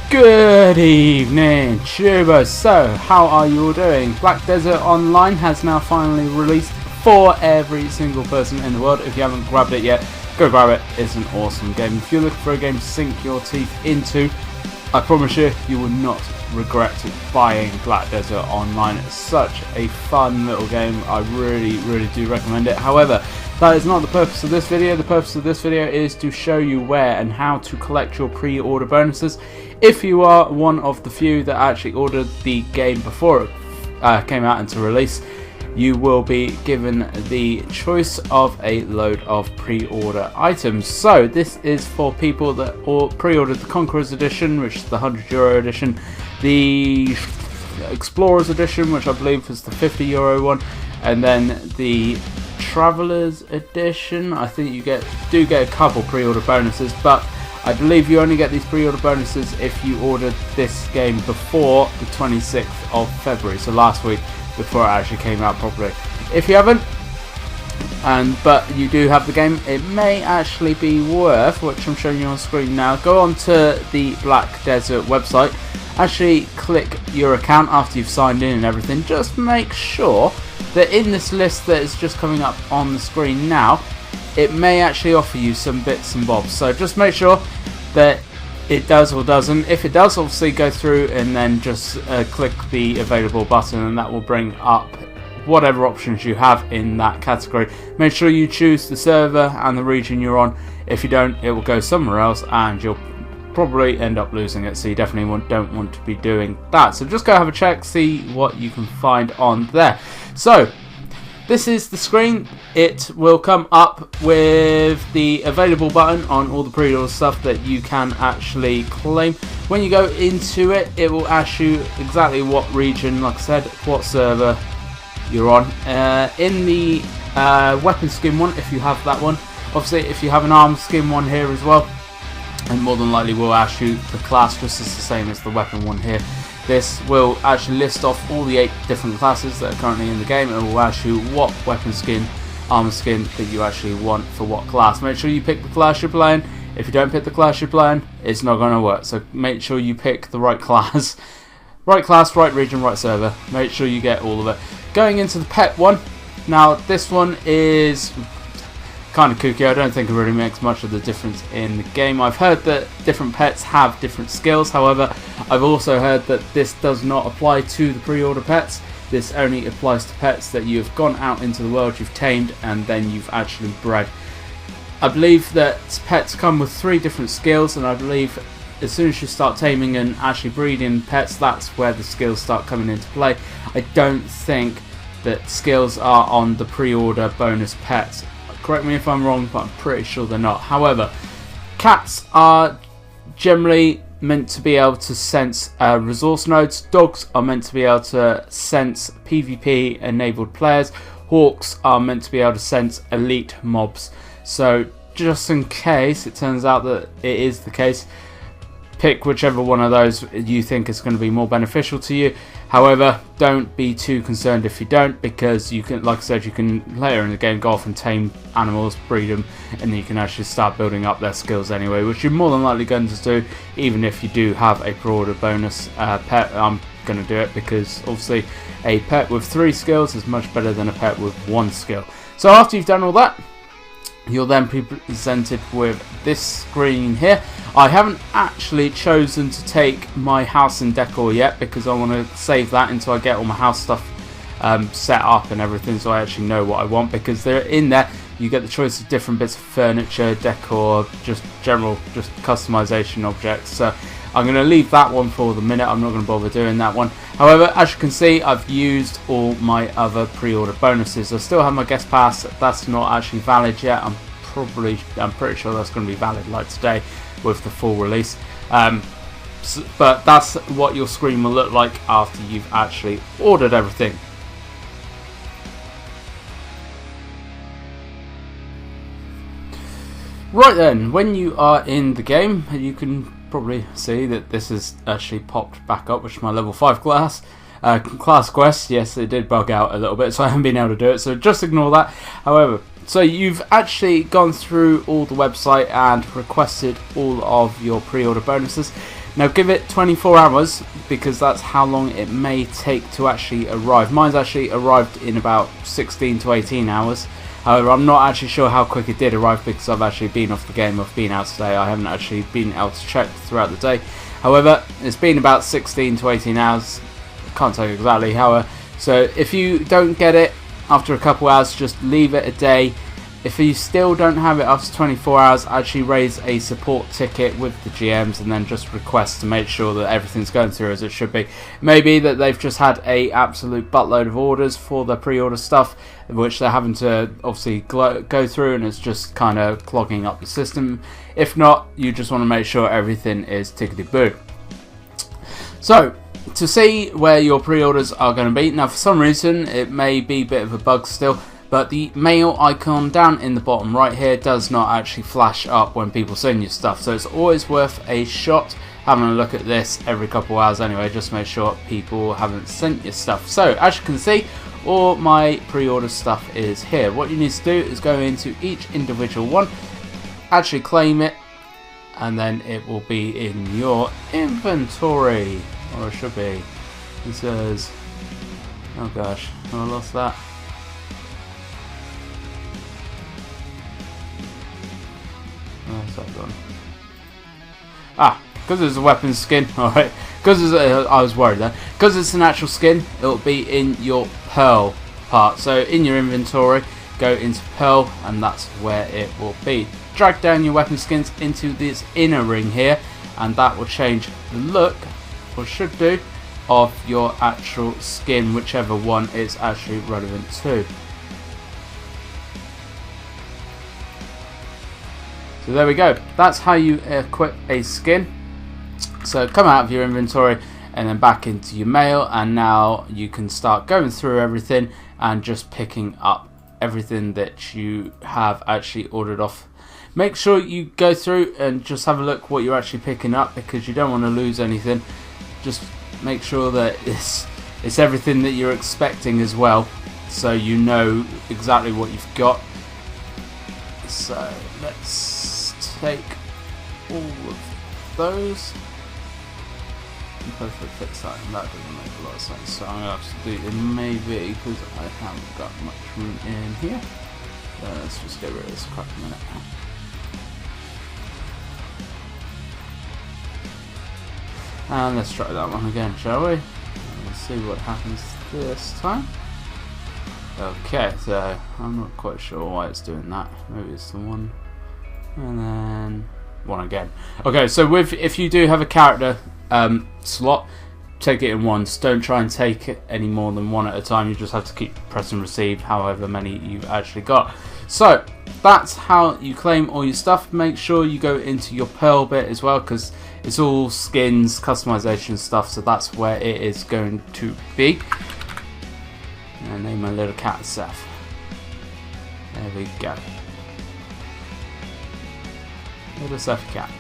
Good evening, tubers. So, how are you all doing? Black Desert Online has now finally released for every single person in the world. If you haven't grabbed it yet, go grab it. It's an awesome game. If you're looking for a game to sink your teeth into, I promise you, you will not regret buying Black Desert Online. It's such a fun little game. I really do recommend it. However, that is not the purpose of this video. The purpose of this video is to show you where and how to collect your pre-order bonuses. If you are one of the few that actually ordered the game before it came out into release, you will be given the choice of a load of pre-order items. So this is for people that pre-ordered the Conquerors Edition, which is the €100 edition, the Explorers Edition, which I believe was the €50 one, and then the Travelers Edition. I think you do get a couple pre-order bonuses, but I believe you only get these pre-order bonuses if you ordered this game before the 26th of February, so last week, before it actually came out properly. If you haven't, but you do have the game, it may actually be worth, which I'm showing you on screen now, go on to the Black Desert website, actually click your account after you've signed in and everything. Just make sure that in this list that is just coming up on the screen now, it may actually offer you some bits and bobs. So just make sure that it does or doesn't. If it does, obviously go through and then just click the available button, and that will bring up whatever options you have in that category. Make sure you choose the server and the region you're on. If you don't, it will go somewhere else and you'll probably end up losing it, so you definitely don't want to be doing that. So just go have a check, see what you can find on there. So this is the screen. It will come up with the available button on all the pre-order stuff that you can actually claim. When you go into it, it will ask you exactly what region, like I said, what server you're on. In the weapon skin one, if you have that one, obviously if you have an arms skin one here as well, and more than likely will ask you the class just as the same as the weapon one here. This will actually list off all the 8 different classes that are currently in the game, and will ask you what weapon skin, armor skin that you actually want for what class. Make sure you pick the class you're playing. If you don't pick the class you're playing, it's not going to work. So make sure you pick the right class. Right class, right region, right server. Make sure you get all of it. Going into the pet one. Now this one is kind of kooky. I don't think it really makes much of the difference in the game. I've heard that different pets have different skills. However, I've also heard that this does not apply to the pre-order pets. This only applies to pets that you've gone out into the world, you've tamed, and then you've actually bred. I believe that pets come with 3 different skills, and I believe as soon as you start taming and actually breeding pets, that's where the skills start coming into play. I don't think that skills are on the pre-order bonus pets. Correct me if I'm wrong, but I'm pretty sure they're not. However, cats are generally meant to be able to sense resource nodes. Dogs are meant to be able to sense PvP enabled players. Hawks are meant to be able to sense elite mobs. So just in case it turns out that it is the case, pick whichever one of those you think is going to be more beneficial to you. However, don't be too concerned if you don't, because you can, like I said, you can later in the game go off and tame animals, breed them, and then you can actually start building up their skills anyway, which you're more than likely going to do even if you do have a pre-order bonus pet. I'm going to do it because obviously a pet with 3 skills is much better than a pet with 1 skill. So after you've done all that, you'll then be presented with this screen here. I haven't actually chosen to take my house and decor yet because I want to save that until I get all my house stuff set up and everything, so I actually know what I want, because they're in there. You get the choice of different bits of furniture, decor, just general customization objects. So I'm going to leave that one for the minute. I'm not going to bother doing that one. However, as you can see, I've used all my other pre-order bonuses. I still have my guest pass. That's not actually valid yet. I'm pretty sure that's going to be valid like today with the full release. But that's what your screen will look like after you've actually ordered everything. Right then, when you are in the game, you can probably see that this has actually popped back up, which is my level 5 class. Class quest, yes, it did bug out a little bit, so I haven't been able to do it, so just ignore that. However, So you've actually gone through all the website and requested all of your pre-order bonuses. Now give it 24 hours because that's how long it may take to actually arrive. Mine's actually arrived in about 16 to 18 hours. However, I'm not actually sure how quick it did arrive because I've actually been off the game. I've been out today. I haven't actually been able to check throughout the day. However, it's been about 16 to 18 hours. I can't tell you exactly. However, so if you don't get it after a couple hours, just leave it a day. If you still don't have it after 24 hours, actually raise a support ticket with the GMs and then just request to make sure that everything's going through as it should be. Maybe that they've just had a absolute buttload of orders for the pre-order stuff, which they're having to obviously go through, and it's just kind of clogging up the system. If not, you just want to make sure everything is tickety-boo. So, to see where your pre-orders are going to be, now for some reason it may be a bit of a bug still, but the mail icon down in the bottom right here does not actually flash up when people send you stuff, so it's always worth a shot having a look at this every couple of hours anyway, just to make sure people haven't sent you stuff. So as you can see, all my pre-order stuff is here. What you need to do is go into each individual one, actually claim it, and then it will be in your inventory, or it should be. It says, oh gosh, I lost that. Where's that gone? Ah, because it's a weapon skin. Alright, because I was worried there. Because it's an actual skin, it'll be in your pearl part. So in your inventory, go into pearl, and that's where it will be. Drag down your weapon skins into this inner ring here, and that will change the look, or should do, of your actual skin, whichever one it's actually relevant to. So there we go. That's how you equip a skin. So come out of your inventory and then back into your mail, and now you can start going through everything and just picking up everything that you have actually ordered off. Make sure you go through and just have a look what you're actually picking up, because you don't want to lose anything. Just make sure that it's everything that you're expecting as well, so you know exactly what you've got. So let's take all of those and hopefully fix that, and that doesn't make a lot of sense, so I'm going to have to do it maybe because I haven't got much room in here. Let's just get rid of this crap a minute. And let's try that one again, shall we? Let's see what happens this time. Okay, so I'm not quite sure why it's doing that. Maybe it's the one, and then one again. Okay, so if you do have a character slot, take it in once. Don't try and take it any more than one at a time. You just have to keep pressing receive however many you've actually got. So that's how you claim all your stuff. Make sure you go into your pearl bit as well, because it's all skins, customization stuff, so that's where it is going to be. And name my little cat Seth. There we go. Little Seth cat.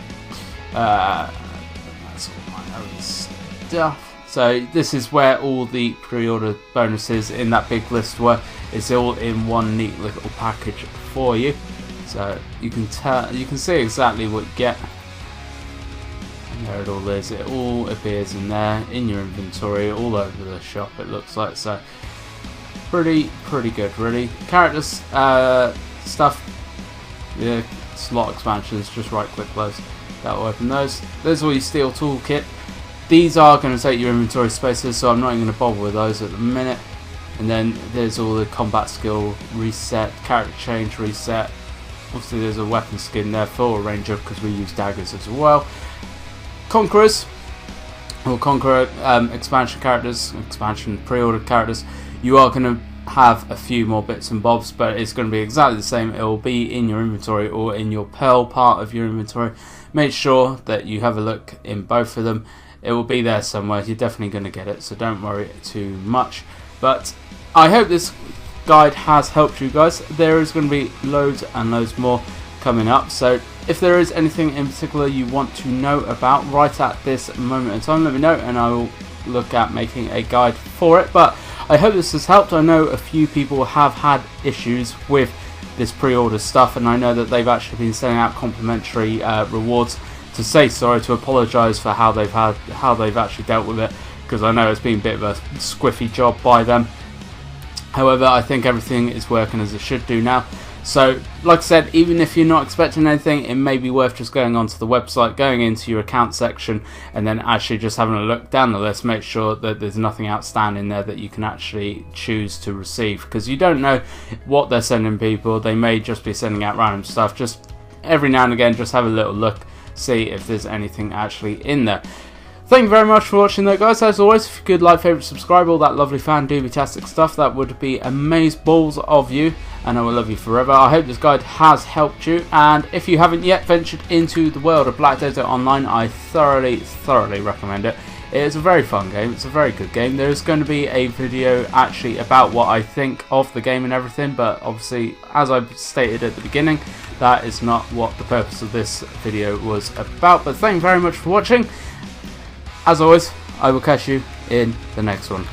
That's all my own stuff. So this is where all the pre-order bonuses in that big list were. It's all in one neat little package for you. So you can see exactly what you get. And there it all is. It all appears in there in your inventory, all over the shop. It looks like so. Pretty good, really. Characters stuff. The slot expansions. Just right-click those. That will open those. There's all your steel toolkit. These are going to take your inventory spaces, so I'm not even going to bother with those at the minute. And then there's all the combat skill reset, character change reset. Obviously there's a weapon skin there for a ranger because we use daggers as well. Conquerors, or Conqueror expansion characters, expansion pre-order characters. You are going to have a few more bits and bobs, but it's going to be exactly the same. It will be in your inventory or in your pearl part of your inventory. Make sure that you have a look in both of them. It will be there somewhere. You're definitely going to get it, so don't worry too much. But I hope this guide has helped you guys. There is going to be loads and loads more coming up, so if there is anything in particular you want to know about right at this moment in time, let me know and I will look at making a guide for it. But I hope this has helped. I know a few people have had issues with this pre-order stuff, and I know that they've actually been sending out complimentary rewards to say sorry, to apologise for how they've actually dealt with it, because I know it's been a bit of a squiffy job by them. However, I think everything is working as it should do now. So, like I said, even if you're not expecting anything, it may be worth just going onto the website, going into your account section, and then actually just having a look down the list, make sure that there's nothing outstanding there that you can actually choose to receive, because you don't know what they're sending people. They may just be sending out random stuff. Just every now and again, just have a little look, see if there's anything actually in there. Thank you very much for watching though, guys. As always, if you could like, favourite, subscribe, all that lovely fan dooby-tastic stuff, that would be amaze balls of you, and I will love you forever. I hope this guide has helped you, and if you haven't yet ventured into the world of Black Desert Online, I thoroughly recommend it. It is a very fun game, it's a very good game. There is going to be a video actually about what I think of the game and everything, but obviously, as I stated at the beginning, that is not what the purpose of this video was about. But thank you very much for watching. As always, I will catch you in the next one.